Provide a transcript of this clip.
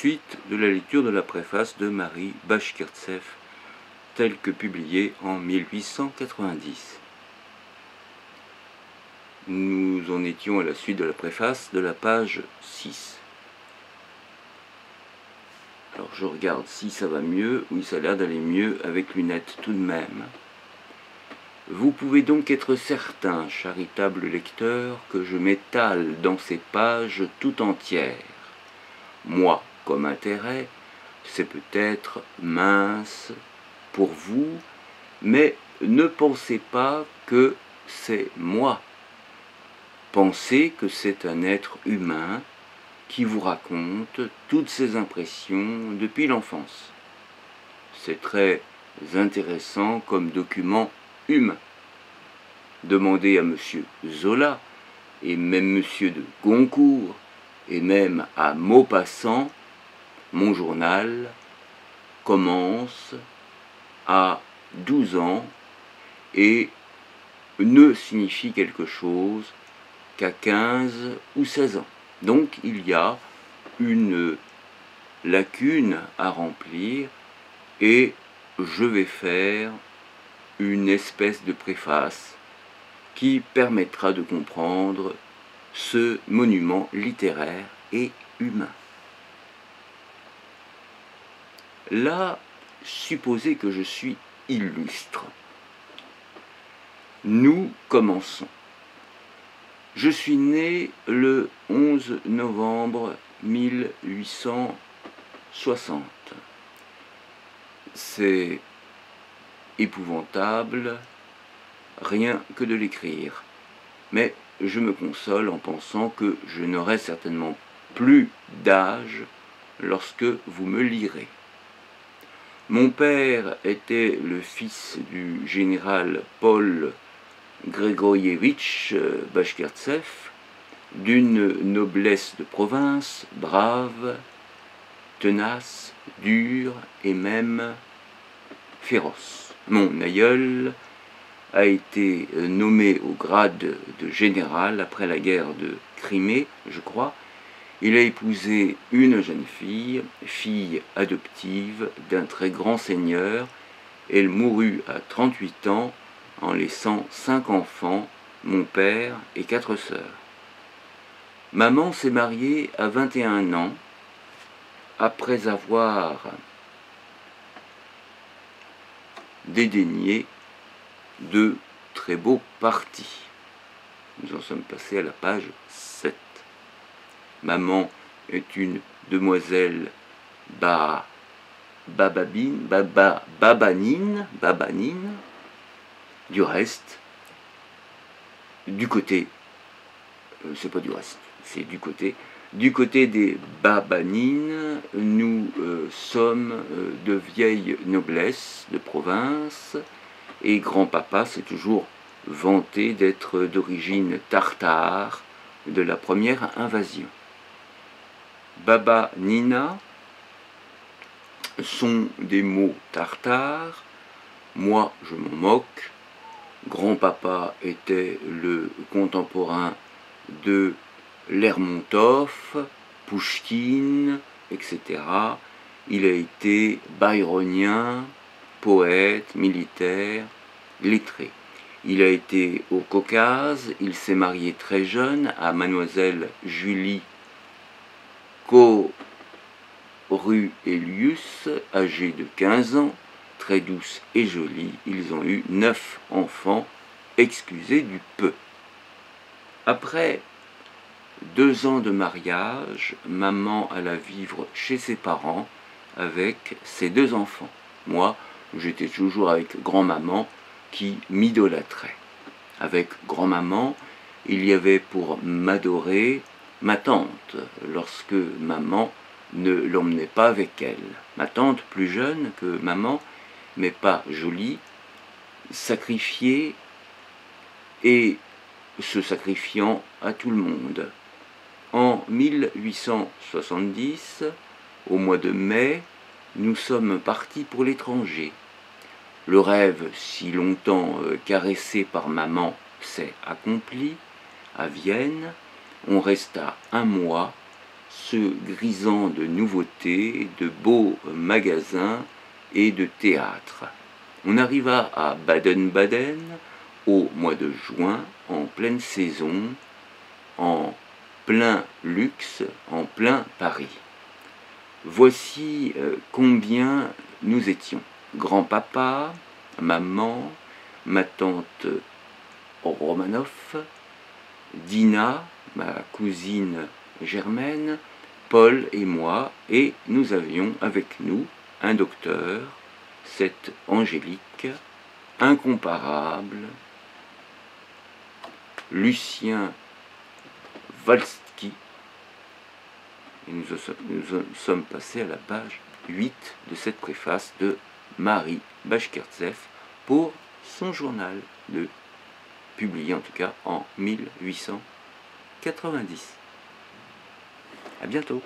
suite de la lecture de la préface de Marie Bashkirtsev, telle que publiée en 1890. Nous en étions à la suite de la préface de la page 6. Alors je regarde si ça va mieux. Oui, ça a l'air d'aller mieux avec lunettes tout de même. Vous pouvez donc être certain, charitable lecteur, que je m'étale dans ces pages tout entières. Moi, comme intérêt, c'est peut-être mince pour vous, mais ne pensez pas que c'est moi. Pensez que c'est un être humain qui vous raconte toutes ses impressions depuis l'enfance. C'est très intéressant comme document humain. Demandez à M. Zola, et même M. de Goncourt, et même à Maupassant, mon journal commence à 12 ans et ne signifie quelque chose qu'à 15 ou 16 ans. Donc il y a une lacune à remplir et je vais faire une espèce de préface qui permettra de comprendre ce monument littéraire et humain. Là, supposez que je suis illustre. Nous commençons. Je suis né le 11 novembre 1860. C'est épouvantable, rien que de l'écrire. Mais je me console en pensant que je n'aurai certainement plus d'âge lorsque vous me lirez. Mon père était le fils du général Paul Grigorievitch Bashkirtsev, d'une noblesse de province, brave, tenace, dure et même féroce. Mon aïeul a été nommé au grade de général après la guerre de Crimée, je crois. Il a épousé une jeune fille, fille adoptive d'un très grand seigneur. Elle mourut à 38 ans en laissant 5 enfants, mon père et 4 sœurs. Maman s'est mariée à 21 ans, après avoir dédaigné de très beaux partis. Nous en sommes passés à la page 7. Maman est une demoiselle babanine. Du reste, du côté, c'est pas du reste, c'est du côté des babanines, nous sommes de vieille noblesse de province, et grand-papa s'est toujours vanté d'être d'origine tartare de la première invasion. Baba Nina sont des mots tartares, moi je m'en moque. Grand-papa était le contemporain de Lermontov, Pouchkine, etc. Il a été byronien, poète, militaire, lettré. Il a été au Caucase, il s'est marié très jeune à mademoiselle Julie Koruelius, âgée de 15 ans, très douce et jolie. Ils ont eu 9 enfants, excusez du peu. Après 2 ans de mariage, maman alla vivre chez ses parents avec ses 2 enfants. Moi, j'étais toujours avec grand-maman qui m'idolâtrait. Avec grand-maman, il y avait pour m'adorer ma tante, lorsque maman ne l'emmenait pas avec elle. Ma tante, plus jeune que maman, mais pas jolie, sacrifiée et se sacrifiant à tout le monde. En 1870, au mois de mai, nous sommes partis pour l'étranger. Le rêve si longtemps caressé par maman s'est accompli. À Vienne, on resta 1 mois, se grisant de nouveautés, de beaux magasins et de théâtres. On arriva à Baden-Baden au mois de juin, en pleine saison, en plein luxe, en plein Paris. Voici combien nous étions. Grand-papa, maman, ma tante Romanoff, Dina, ma cousine Germaine, Paul et moi, et nous avions avec nous un docteur, cette Angélique, incomparable, Lucien Valsky, et nous sommes passés à la page 8 de cette préface de Marie Bashkirtseff pour son journal, publié en tout cas en 1890. À bientôt.